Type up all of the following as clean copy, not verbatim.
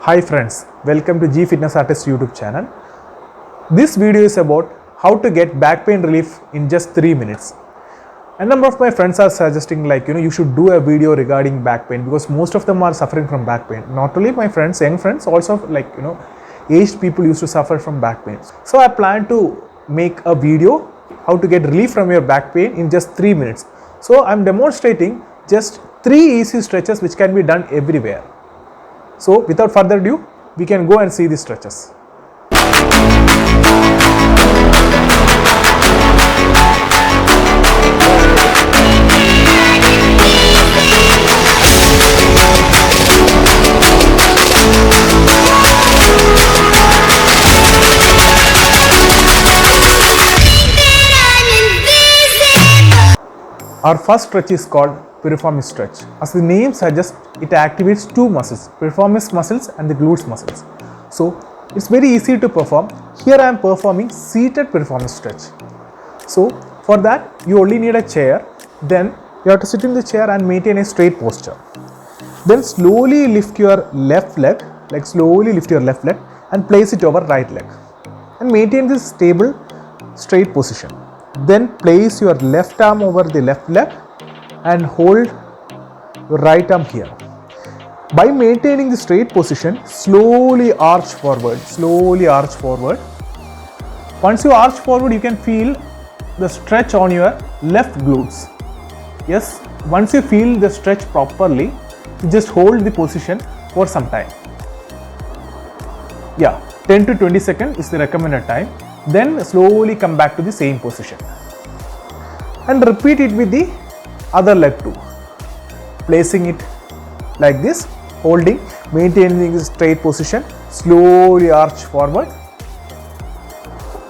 Hi friends, welcome to G Fitness Artist YouTube channel. This video is about how to get back pain relief in just 3 minutes. A number of my friends are suggesting you should do a video regarding back pain because most of them are suffering from back pain. Not only my friends, young friends, also aged people used to suffer from back pain. So I plan to make a video how to get relief from your back pain in just 3 minutes. So I'm demonstrating just 3 easy stretches which can be done everywhere. So without further ado, we can go and see the stretches. Our first stretch is called piriformis stretch. As the name suggests, it activates two muscles, piriformis muscles and the glutes muscles. So it's very easy to perform. Here I am performing seated piriformis stretch. So for that you only need a chair. Then you have to sit in the chair and maintain a straight posture. Then slowly lift your left leg, and place it over right leg. And maintain this stable straight position. Then place your left arm over the left leg and hold your right arm here. By maintaining the straight position, slowly arch forward. Once you arch forward, you can feel the stretch on your left glutes. Yes, once you feel the stretch properly, you just hold the position for some time. 10 to 20 seconds is the recommended time. Then slowly come back to the same position and repeat it with the other leg too. Placing it like this, holding, maintaining the straight position, slowly arch forward.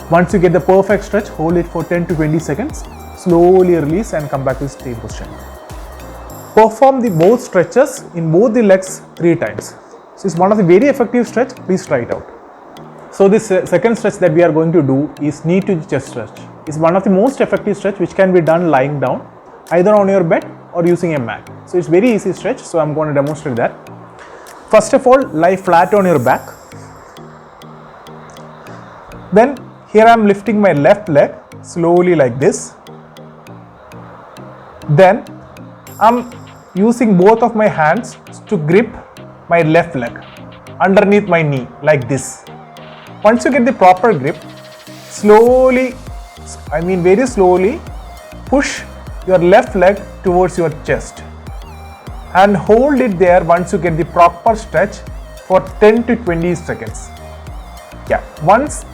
Once you get the perfect stretch, hold it for 10 to 20 seconds, slowly release and come back to the same position. Perform the both stretches in both the legs 3 times. So it's one of the very effective stretch, please try it out. So this second stretch that we are going to do is knee to chest stretch. It's one of the most effective stretch which can be done lying down, either on your bed or using a mat. So it's very easy stretch, so I'm going to demonstrate that. First of all, lie flat on your back. Then here I'm lifting my left leg slowly like this. Then I'm using both of my hands to grip my left leg underneath my knee like this. Once you get the proper grip, very slowly push your left leg towards your chest and hold it there once you get the proper stretch for 10 to 20 seconds. Once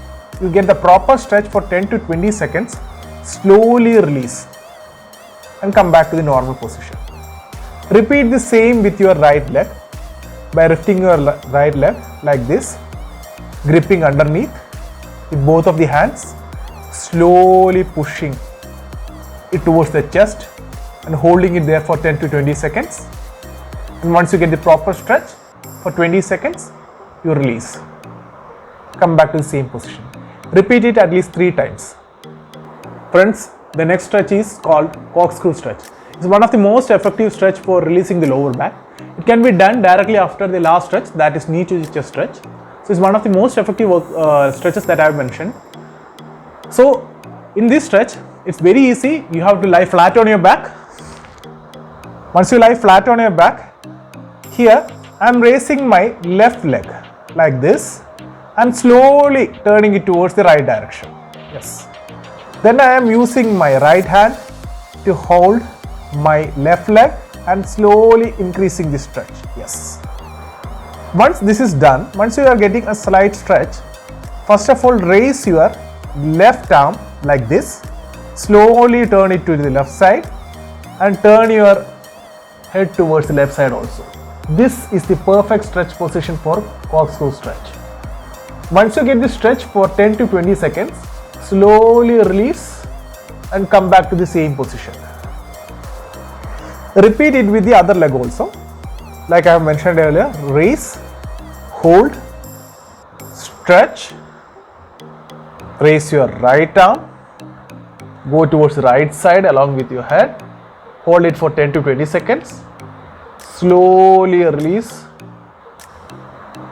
you get the proper stretch for 10 to 20 seconds, slowly release and come back to the normal position. Repeat the same with your right leg by lifting your right leg like this, gripping underneath with both of the hands, slowly pushing it towards the chest and holding it there for 10 to 20 seconds. And once you get the proper stretch for 20 seconds, you release. Come back to the same position. Repeat it at least 3 times. Friends, the next stretch is called corkscrew stretch. It's one of the most effective stretch for releasing the lower back. It can be done directly after the last stretch, that is knee to chest stretch. So it's one of the most effective stretches that I have mentioned. So in this stretch, it's very easy. You have to lie flat on your back. Once you lie flat on your back, here I am raising my left leg like this and slowly turning it towards the right direction. Yes. Then I am using my right hand to hold my left leg and slowly increasing the stretch. Yes. Once this is done, once you are getting a slight stretch, first of all raise your left arm like this, slowly turn it to the left side and turn your head towards the left side also. This is the perfect stretch position for corkscrew stretch. Once you get the stretch for 10 to 20 seconds, slowly release and come back to the same position. Repeat it with the other leg also. Like I have mentioned earlier, raise, hold, stretch, raise your right arm, go towards the right side along with your head, hold it for 10 to 20 seconds, slowly release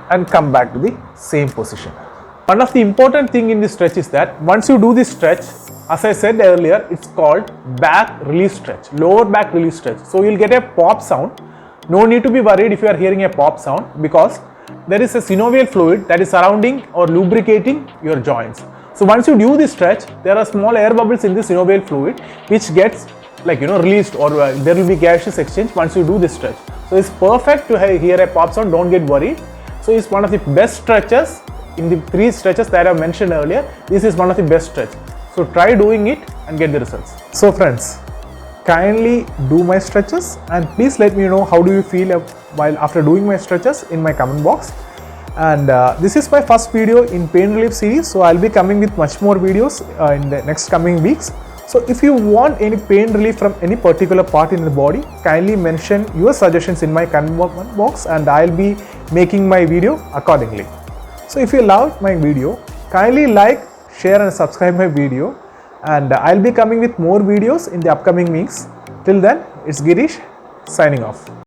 and come back to the same position. One of the important thing in this stretch is that once you do this stretch, as I said earlier, it's called back release stretch, lower back release stretch. So you'll get a pop sound. No need to be worried if you are hearing a pop sound, because there is a synovial fluid that is surrounding or lubricating your joints. So once you do this stretch, there are small air bubbles in the synovial fluid which gets released, or there will be gaseous exchange once you do this stretch. So it's perfect to hear a pop sound, don't get worried. So it's one of the best stretches in the 3 stretches that I mentioned earlier. This is one of the best stretches. So try doing it and get the results. So friends, kindly do my stretches and please let me know how do you feel while after doing my stretches in my comment box. And this is my first video in pain relief series, so I'll be coming with much more videos in the next coming weeks. So if you want any pain relief from any particular part in the body, kindly mention your suggestions in my comment box and I'll be making my video accordingly. So if you loved my video, kindly like, share and subscribe my video, and I'll be coming with more videos in the upcoming weeks. Till then, it's Girish signing off.